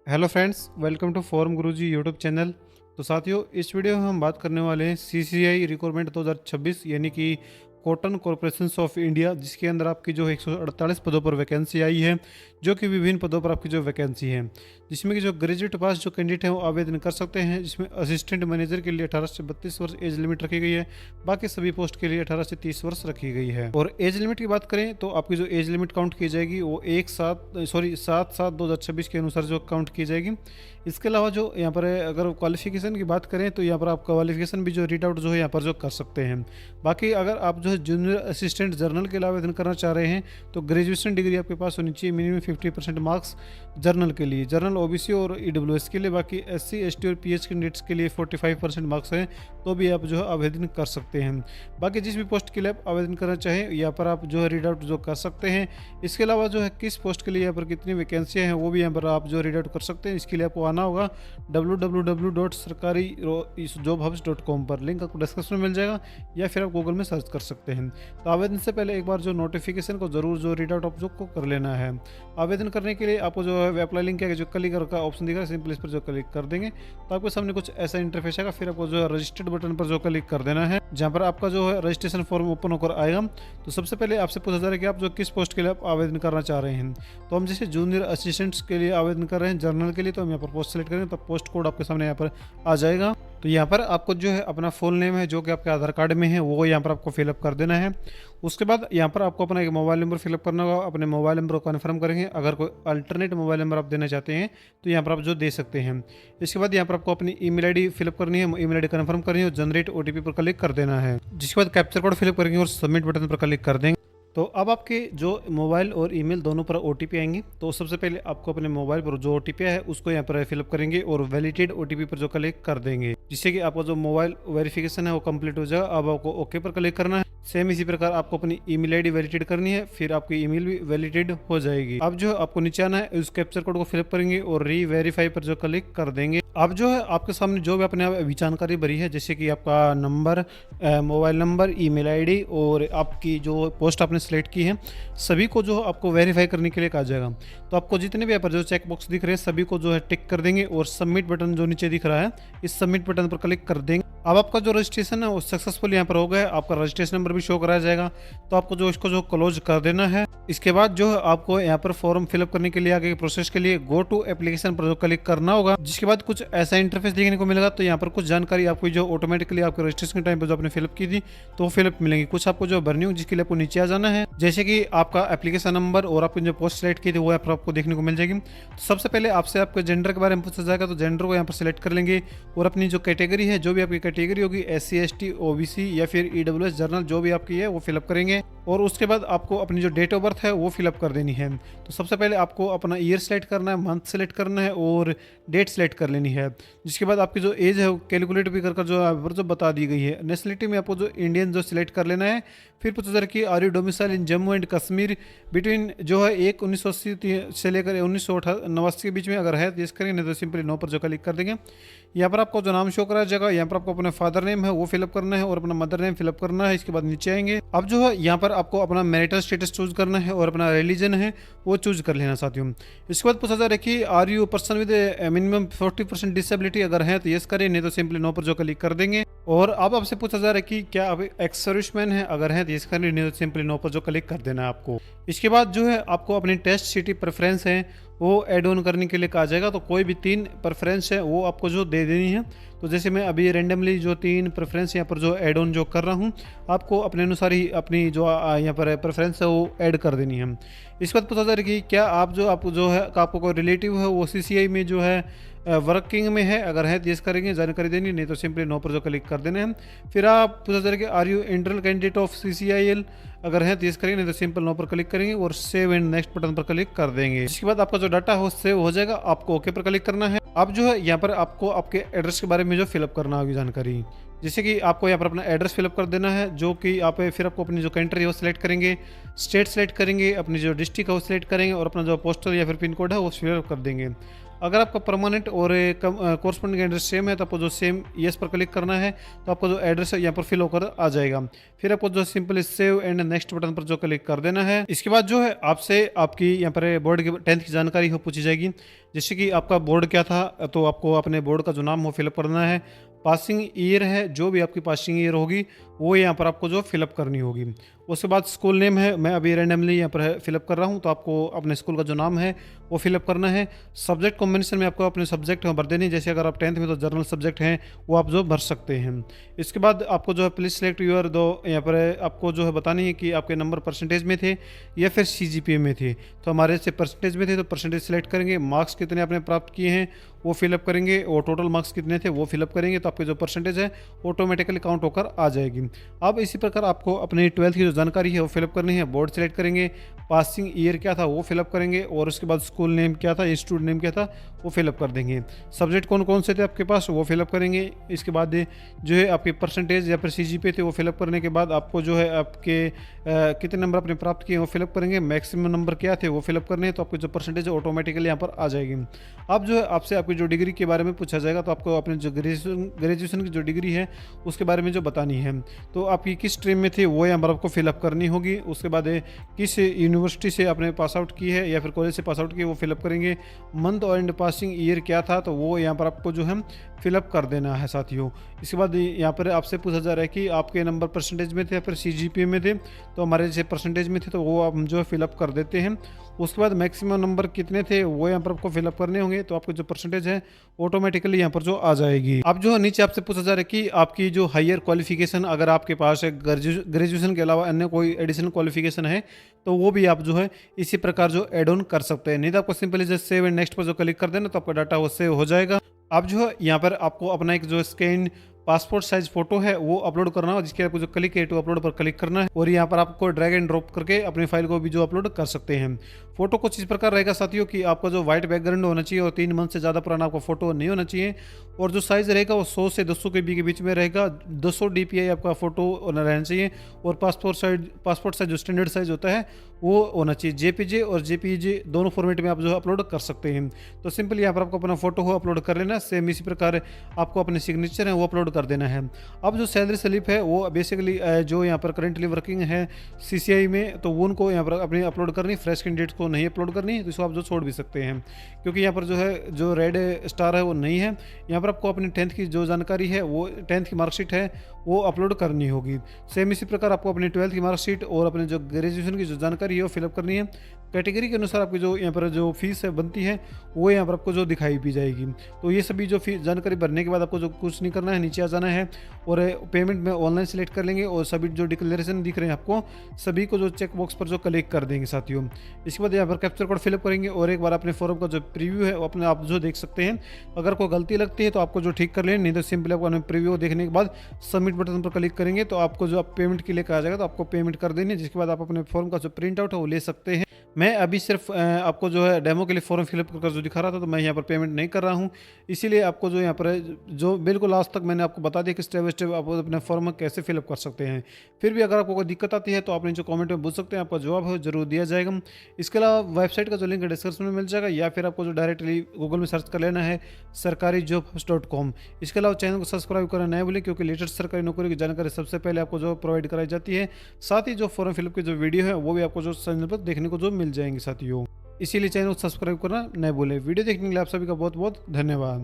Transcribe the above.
Hello friends, welcome to form Guruji YouTube channel. तो साथियों, इस वीडियो में हम बात करने वाले हैं सीसीआई रिक्रूटमेंट 2026 यानी कि कॉटन कॉरपोरेशन ऑफ इंडिया, जिसके अंदर आपकी जो 148 पदों पर वैकेंसी आई है, जो कि विभिन्न पदों पर आपकी जो वैकेंसी है, जिसमें कि जो ग्रेजुएट पास जो कैंडिडेट हैं वो आवेदन कर सकते हैं। जिसमें असिस्टेंट मैनेजर के लिए 18 से 32 वर्ष एज लिमिट रखी गई है। बाकी सभी पोस्ट के लिए 18 से 30 वर्ष रखी गई है। और एज लिमिट की बात करें तो आपकी जो एज लिमिट काउंट की जाएगी वो 7/7/2026 के अनुसार जो काउंट की जाएगी। इसके अलावा जो यहाँ पर अगर क्वालिफिकेशन की बात करें तो यहाँ पर आप क्वालिफिकेशन भी जो रीड आउट जो है यहाँ पर जो कर सकते हैं। बाकी अगर आप जो है जूनियर असिस्टेंट जर्नल के लिए आवेदन करना चाह रहे हैं तो ग्रेजुएशन डिग्री आपके पास होनी चाहिए, मिनिमम 50% मार्क्स जर्नल के लिए, जर्नल ओबीसी और ईडब्ल्यूएस के लिए। बाकी एससी एसटी और पीएच कैंडिडेट्स के लिए 45% मार्क्स हैं, तो भी आप जो है आवेदन कर सकते हैं। बाकी जिस भी पोस्ट के लिए आप आवेदन करना चाहें यहाँ पर आप जो है रीड आउट जो कर सकते हैं। इसके अलावा जो है किस पोस्ट के लिए यहाँ पर कितनी वैकेंसियाँ हैं वो भी यहाँ पर आप जो रीड आउट कर सकते हैं। इसके लिए आपको आना होगा www.sarkarijobhubs.com पर, लिंक आपको डिस्क्रिप्शन में मिल जाएगा या फिर आप गूगल में सर्च कर सकते हैं। तो आवेदन से पहले एक बार जो नोटिफिकेशन को जरूर जो रीड आउट आप जो को कर लेना है। आवेदन करने के लिए आपको जो है अप्लाई लिंक है जो क्लिक का ऑप्शन दिख रहा है, सिंपल इस पर जो क्लिक कर देंगे तो आपके सामने कुछ ऐसा इंटरफेस आएगा। फिर आपको जो है रजिस्टर्ड बटन पर जो क्लिक कर देना है, जहाँ पर आपका जो है रजिस्ट्रेशन फॉर्म ओपन होकर आएगा। तो सबसे पहले आपसे पूछा जा रहा है कि आप जो किस पोस्ट के लिए आप आवेदन करना चाह रहे हैं। तो हम जैसे जूनियर असिस्टेंट्स के लिए आवेदन कर रहे हैं जर्नल के लिए, तो हम यहाँ पर पोस्ट सेलेक्ट करेंगे तो पोस्ट कोड आपके सामने यहाँ पर आ जाएगा। तो यहाँ पर आपको जो है अपना फुल नेम है जो कि आपके आधार कार्ड में है वो यहाँ पर आपको फिलअप कर देना है। उसके बाद यहाँ पर आपको अपना एक मोबाइल नंबर फिलअप करना होगा। अपने मोबाइल नंबर को कन्फर्म करेंगे। अगर कोई अल्टरनेट मोबाइल नंबर आप देना चाहते हैं तो यहाँ पर आप जो दे सकते हैं। इसके बाद यहाँ पर आपको अपनी ईमेल आईडी फिलअप करनी है, ईमेल आईडी कन्फर्म करनी है और जनरेट ओटीपी पर क्लिक कर देना है। जिसके बाद कैप्चर कोड फिलअप करेंगे और सबमिट बटन पर क्लिक कर देंगे। तो अब आपके जो मोबाइल और ईमेल दोनों पर ओटीपी आएंगी। तो सबसे पहले आपको अपने मोबाइल पर जो ओटीपी है उसको यहाँ पर फिलअप करेंगे और वैलिडेट ओटीपी पर जो क्लिक कर देंगे, जिससे कि आपका जो मोबाइल वेरिफिकेशन है वो कंप्लीट हो जाएगा। अब आपको ओके पर क्लिक करना है। सेम इसी प्रकार आपको अपनी ईमेल आईडी वैलिडेट करनी है, फिर आपकी ईमेल भी वैलिडेट हो जाएगी। अब जो है आपको नीचे आना है, उस कैप्चर कोड को फिलअप करेंगे और री वेरीफाई पर जो क्लिक कर देंगे। अब जो है आपके सामने जो भी अपने अभी जानकारी भरी है, जैसे कि आपका number, mobile number, email ID और आपकी जो पोस्ट आपने सेलेक्ट की है, सभी को जो आपको वेरीफाई करने के लिए कहा जाएगा। तो आपको जितने भी यहाँ पर जो चेक बॉक्स दिख रहे हैं सभी को जो है टिक कर देंगे और सबमिट बटन जो नीचे दिख रहा है इस सबमिट बटन पर क्लिक कर देंगे। अब आपका जो रजिस्ट्रेशन है वो सक्सेसफुल यहाँ पर हो गया है। आपका रजिस्ट्रेशन नंबर भी शो कराया जाएगा। तो आपको जो इसको जो क्लोज कर देना है। इसके बाद जो है आपको यहाँ पर फॉर्म फिलअप करने के लिए आगे के प्रोसेस के लिए गो टू एप्लीकेशन पर जो क्लिक करना होगा। जिसके बाद कुछ ऐसा इंटरफेस देखने को मिलेगा। तो यहाँ पर कुछ जानकारी आपको जो ऑटोमेटिकली आपके रजिस्ट्रेशन के टाइम पर जो आपने फिलअप की थी तो वो फिलअप मिलेंगी। कुछ आपको जो भरनी होगी जिसके लिए आपको नीचे आ जाना है, जैसे कि आपका एप्लीकेशन नंबर और आपने जो पोस्ट सेलेक्ट की थी वो यहाँ पर आपको देखने को मिल जाएगी। तो सबसे पहले आपसे आपके जेंडर के बारे में पूछा जाएगा। तो जेंडर को यहाँ पर सिलेक्ट कर लेंगे और अपनी जो कैटेगरी है, जो भी आपकी कैटेगरी होगी, एससी एसटी ओबीसी या फिर ईडब्ल्यूएस जर्नल जो भी आपकी है वो फिलअप करेंगे। और उसके बाद आपको अपनी जो डेट ऑफ बर्थ है वो फिलअप कर देनी है। तो सबसे पहले आपको अपना ईयर सेलेक्ट करना है, मंथ सेलेक्ट करना है और डेट सेलेक्ट कर लेनी है। जिसके बाद आपकी जो एज है वो कैलकुलेट भी कर जो बता दी गई है। नेशनलिटी में आपको जो इंडियन जो सिलेक्ट कर लेना है। फिर पूछा जा रहा है कि are you domicile in Jammu and Kashmir between जो है 1980 से लेकर 1989 के बीच में, अगर है तो यस करेंगे, नहीं तो सिंपली नो पर जो क्लिक कर देंगे। यहाँ पर आपको जो नाम शो कराया जाएगा, यहाँ पर आपको अपना फादर नेम है वो फिलअप करना है और अपना मदर नेम फिलअप करना है। इसके बाद नीचे आएंगे। अब जो है यहाँ पर आपको अपना मैरिटल स्टेटस चूज करना है और अपना रिलीजन है वो चूज कर लेना साथियों। इसके बाद पूछा जा रहा है कि are you person with minimum 40% disability, अगर है तो यस करें, नहीं तो सिंपली नो पर जो क्लिक कर देंगे। और अब आपसे पूछा जा रहा है कि क्या आप एक्स सर्विसमैन है, अगर है तो यस करें, नहीं तो सिंपली नो पर जो क्लिक कर देना है आपको। इसके बाद जो है आपको अपनी टेस्ट सिटी प्रेफरेंस है वो ऐड ऑन करने के लिए कहा जाएगा। तो कोई भी 3 प्रेफरेंस है वो आपको जो दे देनी है। तो जैसे मैं अभी रेंडमली जो 3 प्रेफरेंस यहाँ पर जो ऐड ऑन जो कर रहा हूँ, आपको अपने अनुसार ही अपनी जो यहाँ पर प्रेफरेंस है वो ऐड कर देनी है। इसके बाद पूछा जा रहा है कि क्या आप जो है आपको कोई रिलेटिव है वो सीसीआई में जो है वर्किंग में है, अगर है तो यस करेंगे, जानकारी देनी, नहीं तो सिंपली नो पर जो क्लिक कर देने हैं। फिर आप पूछा जा रहा है कि are you internal candidate of CCIL, अगर है तो यस करेंगे, नहीं तो सिंपल नो पर क्लिक करेंगे और सेव एंड नेक्स्ट बटन पर क्लिक कर देंगे। इसके बाद आपका जो डाटा हो सेव हो जाएगा। आपको ओके पर क्लिक करना है। अब जो है यहाँ पर आपको आपके एड्रेस के बारे में जो फिलअप करना होगी जानकारी, जैसे कि आपको यहाँ पर अपना एड्रेस फिलअप कर देना है, जो कि आप फिर आपको अपनी जो कंट्री है वो सिलेक्ट करेंगे, स्टेट सेलेक्ट करेंगे, अपनी जो डिस्ट्रिक्ट है वो सिलेक्ट करेंगे और अपना जो पोस्टल या फिर पिन कोड है वो फिलअप कर देंगे। अगर आपका परमानेंट और कोरस्पॉन्डिंग एड्रेस सेम है तो आपको जो सेम येस पर क्लिक करना है, तो आपका जो एड्रेस है यहाँ पर फिल होकर आ जाएगा। फिर आपको जो simply save and next button पर जो क्लिक कर देना है। इसके बाद जो है आपसे आपकी यहाँ पर बोर्ड की 10th की जानकारी हो पूछी जाएगी, जैसे कि आपका बोर्ड क्या था, तो आपको अपने बोर्ड का जो नाम हो फिलअप करना है। पासिंग ईयर है, जो भी आपकी पासिंग ईयर होगी वो यहाँ पर आपको जो फिलअप करनी होगी। उसके बाद स्कूल नेम है, मैं अभी रैंडमली यहाँ पर फिलअप कर रहा हूँ, तो आपको अपने स्कूल का जो नाम है वो फिलअप करना है। सब्जेक्ट कॉम्बिनेशन में आपको अपने सब्जेक्ट भर देनी है, जैसे अगर आप 10th में तो जनरल सब्जेक्ट हैं वो आप जो भर सकते हैं। इसके बाद आपको जो है प्लीज सेलेक्ट यूर दो, यहाँ पर आपको जो है बतानी है कि आपके नंबर परसेंटेज में थे या फिर CGPA में थे। तो हमारे से परसेंटेज में थे तो परसेंटेज सेलेक्ट करेंगे, मार्क्स कितने आपने प्राप्त किए हैं वो फिलअप करेंगे, और टोटल मार्क्स कितने थे वो फिलअप करेंगे, तो आपके जो परसेंटेज है ऑटोमेटिकली काउंट होकर आ जाएगी। अब इसी प्रकार आपको अपनी 12th की जो जानकारी है वो फिलअप करनी है। बोर्ड सेलेक्ट करेंगे, पासिंग ईयर क्या था वो फिलअप करेंगे, और उसके बाद स्कूल नेम क्या था, इंस्टीट्यूट नेम क्या था वो फिलअप कर देंगे। सब्जेक्ट कौन कौन से थे आपके पास वो फिलअप करेंगे। इसके बाद जो है आपके परसेंटेज या फिर CGPA थे वो फिलअप करने के बाद आपको जो है आपके कितने नंबर आपने प्राप्त किए वो फिलअप करेंगे, मैक्सिमम नंबर क्या थे वो फिलअप करने हैं, तो आपकी जो परसेंटेज है ऑटोमेटिकली यहाँ पर आ जाएगी। अब जो है आपसे आपकी जो डिग्री के बारे में पूछा जाएगा, तो आपको अपने जो ग्रेजुएशन की जो डिग्री है उसके बारे में जो बतानी है, तो आपकी किस स्ट्रीम में थी वो यहाँ पर आपको फिलअप करनी होगी। उसके बाद किस यूनिवर्सिटी से आपने पास आउट की है या फिर कॉलेज से पास आउट की वो फिलअप करेंगे। मंथ और एंड पासिंग ईयर क्या था, तो वो यहाँ पर आपको जो है फिलअप कर देना है साथियों। इसके बाद यहाँ पर आपसे पूछा जा रहा है कि आपके नंबर परसेंटेज में थे या फिर CGPA में थे, तो हमारे जैसे परसेंटेज में थे तो वो हम जो है फिलअप कर देते हैं। उसके बाद मैक्सिमम नंबर कितने थे वो यहाँ पर आपको फिलअप करने होंगे, तो आपको जो परसेंटेज है ऑटोमेटिकली यहाँ पर जो आ जाएगी। अब जो है नीचे आपसे पूछा जा रहा है कि आपकी जो हायर क्वालिफिकेशन अगर आपके पास है ग्रेजुएशन के अलावा अन्य कोई एडिशनल क्वालिफिकेशन है, तो वो भी आप जो है इसी प्रकार जो एड ऑन कर सकते हैं। नहीं तो आपको simply just save and next पर जो क्लिक कर देना तो आपका डाटा वो सेव हो जाएगा। अब जो है यहाँ पर आपको अपना एक जो स्कैन पासपोर्ट साइज फोटो है वो अपलोड करना हो, जिसके आपको जो क्लिक है टू अपलोड पर क्लिक करना है, और यहाँ पर आपको ड्रैग एंड ड्रॉप करके अपनी फाइल को भी जो अपलोड कर सकते हैं। फोटो कुछ इस प्रकार रहेगा साथियों कि आपका जो व्हाइट बैकग्राउंड होना चाहिए और 3 मंथ से ज़्यादा पुराना आपका फोटो नहीं होना चाहिए, और जो साइज़ रहेगा वो 100 से 200 KB के बीच में रहेगा। 200 DPI आपका फोटो रहना चाहिए, और पासपोर्ट साइज जो स्टैंडर्ड साइज होता है वो होना चाहिए। JPG और JPEG दोनों फॉर्मेट में आप जो अपलोड कर सकते हैं। तो सिंपली यहाँ पर आपको अपना फोटो हो अपलोड कर लेना। सेम इसी प्रकार आपको अपने सिग्नेचर है वो अपलोड कर देना है। अब जो सैलरी स्लिप है वो बेसिकली जो यहाँ पर करेंटली वर्किंग है CCI में, तो वो उनको यहाँ पर अपनी अपलोड करनी, फ्रेश कैंडिडेट को नहीं अपलोड करनी, तो इसको आप जो छोड़ भी सकते हैं, क्योंकि यहाँ पर जो है जो रेड स्टार है वो नहीं है। यहाँ पर आपको अपनी 10th की जो जानकारी है वो 10th की मार्कशीट है वो अपलोड करनी होगी। सेम इसी प्रकार आपको अपनी 12th की मार्कशीट और अपने जो ग्रेजुएशन की जो जानकारी है वो फिलअप करनी है। कैटेगरी के अनुसार आपकी जो यहाँ पर जो फीस है बनती है वो यहाँ पर आपको जो दिखाई भी जाएगी। तो ये सभी जो फीस जानकारी भरने के बाद आपको जो कुछ नहीं करना है, नीचे आ जाना है और पेमेंट में ऑनलाइन सेलेक्ट कर लेंगे, और सभी जो डिक्लेरेशन दिख रहे हैं आपको सभी को जो चेक बॉक्स पर जो क्लिक कर देंगे साथियों। इसके बाद यहाँ पर कैप्चर कोड फिलअप करेंगे, और एक बार अपने फॉर्म का जो प्रीव्यू है वो अपने आप जो देख सकते हैं। अगर कोई गलती लगती है तो आपको जो ठीक कर लें, नहीं तो सिंपली आपको प्रीव्यू देखने के बाद सबमिट बटन पर क्लिक करेंगे तो आपको जो पेमेंट के लिए कहा जाएगा, तो आपको पेमेंट कर देनी है, जिसके बाद आप अपने फॉर्म का जो प्रिंट आउट है वो ले सकते हैं। मैं अभी सिर्फ आपको जो है डेमो के लिए फॉर्म फिलअप कर जो दिखा रहा था, तो मैं यहाँ पर पेमेंट नहीं कर रहा हूँ, इसीलिए आपको जो यहाँ पर जो बिल्कुल लास्ट तक मैंने आपको बता दिया कि स्टेप बाय स्टेप आप अपने फॉर्म कैसे फिलअप कर सकते हैं। फिर भी अगर आपको कोई दिक्कत आती है तो आप नीचे कमेंट में पूछ सकते हैं, आपका जवाब है जरूर दिया जाएगा। इसके अलावा वेबसाइट का जो लिंक डिस्क्रिप्शन में मिल जाएगा, या फिर आपको जो डायरेक्टली गूगल में सर्च कर लेना है sarkarijobs.com। इसके अलावा चैनल को सब्सक्राइब करना नहीं भूलें, क्योंकि लेटेस्ट सरकारी नौकरी की जानकारी सबसे पहले आपको जो प्रोवाइड कराई जाती है। साथ ही जो फॉर्म फिलअप की जो वीडियो है वो भी आपको जो चैनल पर देखने को जो मिल जाएंगे साथियों। इसीलिए चैनल को सब्सक्राइब करना नहीं भूलें। वीडियो देखने के लिए आप सभी का बहुत बहुत धन्यवाद।